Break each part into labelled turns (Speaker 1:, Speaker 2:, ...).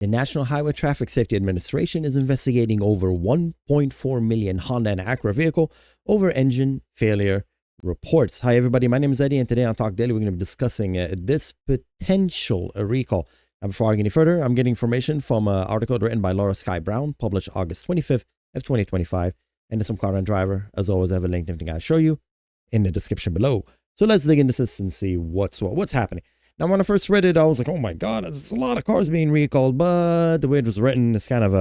Speaker 1: The National Highway Traffic Safety Administration is investigating over 1.4 million Honda and Acura vehicle over engine failure reports. Hi, everybody. My name is Eddie, and today on Talk Daily, we're going to be discussing this potential recall. Now, before I get any further, I'm getting information from an article written by Laura Sky Brown, published August 25th of 2025, and it's from Car and Driver. As always, I have a link to everything I show you in the description below. So let's dig into this and see what's happening. Now, when I first read it, I was like, oh my God, there's a lot of cars being recalled, but the way it was written is kind of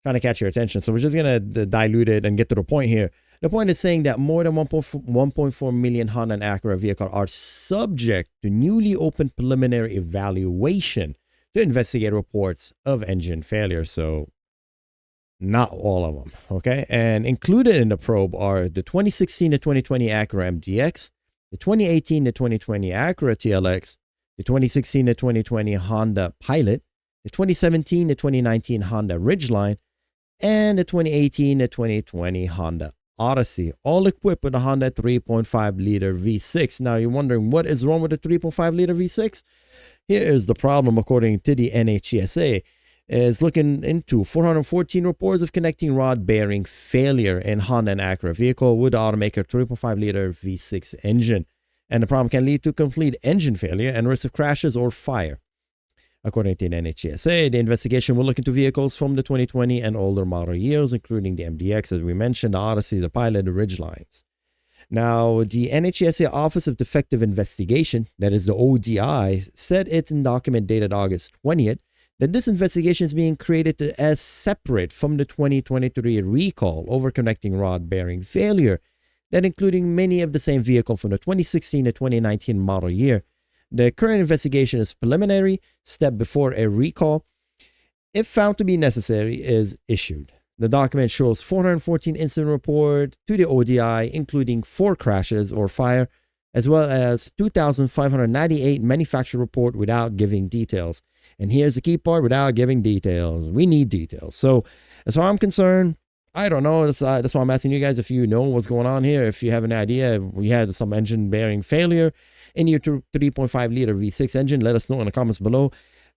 Speaker 1: trying to catch your attention. So we're just going to dilute it and get to the point here. The point is saying that more than 1.4 million Honda and Acura vehicles are subject to newly opened preliminary evaluation to investigate reports of engine failure. So not all of them, okay? And included in the probe are the 2016 to 2020 Acura MDX, the 2018 to 2020 Acura TLX, the 2016 to 2020 Honda Pilot, the 2017 to 2019 Honda Ridgeline, and the 2018 to 2020 Honda Odyssey, all equipped with a Honda 3.5-liter V6. Now, you're wondering, what is wrong with the 3.5-liter V6? Here is the problem, according to the NHTSA, is looking into 414 reports of connecting rod bearing failure in Honda and Acura vehicle with the automaker 3.5-liter V6 engine. And the problem can lead to complete engine failure and risk of crashes or fire. According to the NHTSA, the investigation will look into vehicles from the 2020 and older model years, including the MDX, as we mentioned, the Odyssey, the Pilot, the Ridgelines. Now, the NHTSA Office of Defective Investigation, that is the ODI, said it's in document dated August 20th that this investigation is being created as separate from the 2023 recall over connecting rod bearing failure, that including many of the same vehicle from the 2016 to 2019 model year. The current investigation is preliminary, step before a recall, if found to be necessary, is issued. The document shows 414 incident report to the ODI, including 4 crashes or fire, as well as 2,598 manufacturer report without giving details. And here's the key part, without giving details. We need details. So as far as I'm concerned, I don't know. That's why I'm asking you guys if you know what's going on here. If you have an idea, if we had some engine bearing failure in your 3.5-liter V6 engine, let us know in the comments below.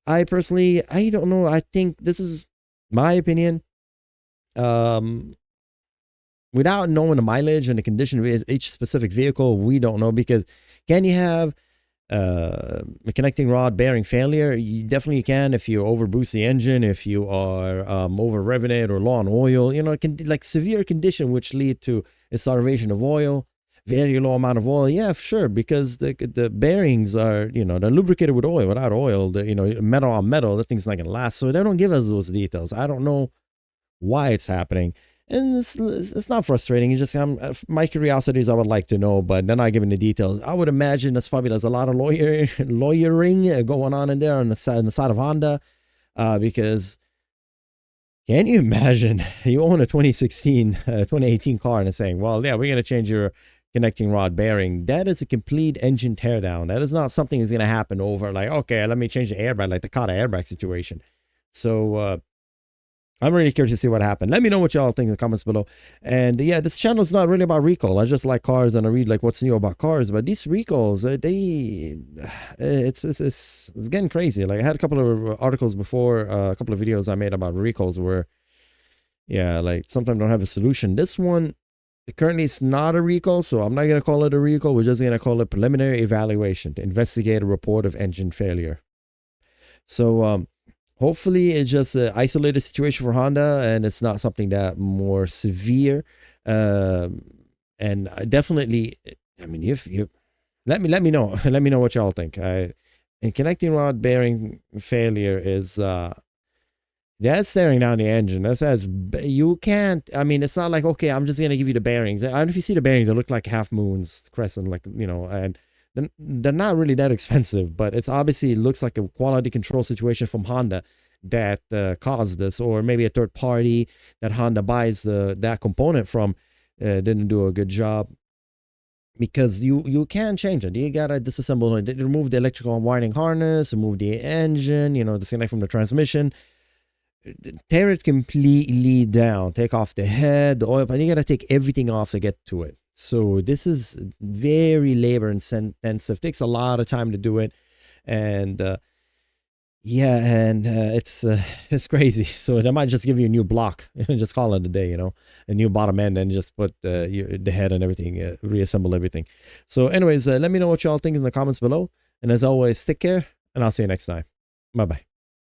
Speaker 1: I don't know. I think this is my opinion. Without knowing the mileage and the condition of each specific vehicle, we don't know, because can you have a connecting rod bearing failure? You definitely can if you overboost the engine, if you are over revving it or low on oil. You know, it can like severe condition which lead to a starvation of oil, very low amount of oil. Yeah, sure, because the bearings are, you know, they're lubricated with oil. Without oil, metal on metal, that thing's not gonna last. So they don't give us those details. I don't know why it's happening. And it's not frustrating. It's just my curiosity is I would like to know, but they're not giving the details. I would imagine there's a lot of lawyering going on in there on the side of Honda, because can you imagine you own a 2018 car and it's saying, well, yeah, we're going to change your connecting rod bearing. That is a complete engine teardown. That is not something that's going to happen over like, okay, let me change the airbag, like the Kata airbag situation. So I'm really curious to see what happened. Let me know what y'all think in the comments below. And yeah, this channel is not really about recall. I just like cars and I read like what's new about cars. But these recalls, it's getting crazy. Like I had a couple of articles before, a couple of videos I made about recalls where, yeah, like sometimes don't have a solution. This one, currently it's not a recall, so I'm not going to call it a recall. We're just going to call it preliminary evaluation to investigate a report of engine failure. So, hopefully it's just an isolated situation for Honda and it's not something that more severe. And definitely, I mean, if you let me know, let me know what y'all think. And connecting rod bearing failure is that's staring down the engine. That says you can't. I mean, it's not like, okay, I'm just gonna give you the bearings. I don't know if you see the bearings, they look like half moons, crescent, like, you know, and they're not really that expensive, but it's obviously looks like a quality control situation from Honda that caused this, or maybe a third party that Honda buys that component from didn't do a good job, because you can change it. You gotta disassemble it, remove the electrical wiring harness, remove the engine, you know, disconnect from the transmission, tear it completely down, take off the head, the oil pan. You gotta take everything off to get to it. So this is very labor intensive, takes a lot of time to do it. And Yeah, and it's crazy. So they might just give you a new block and just call it a day, a new bottom end, and just put the head and everything, reassemble everything. So anyways, let me know what y'all think in the comments below. And as always, take care, and I'll see you next time. Bye-bye.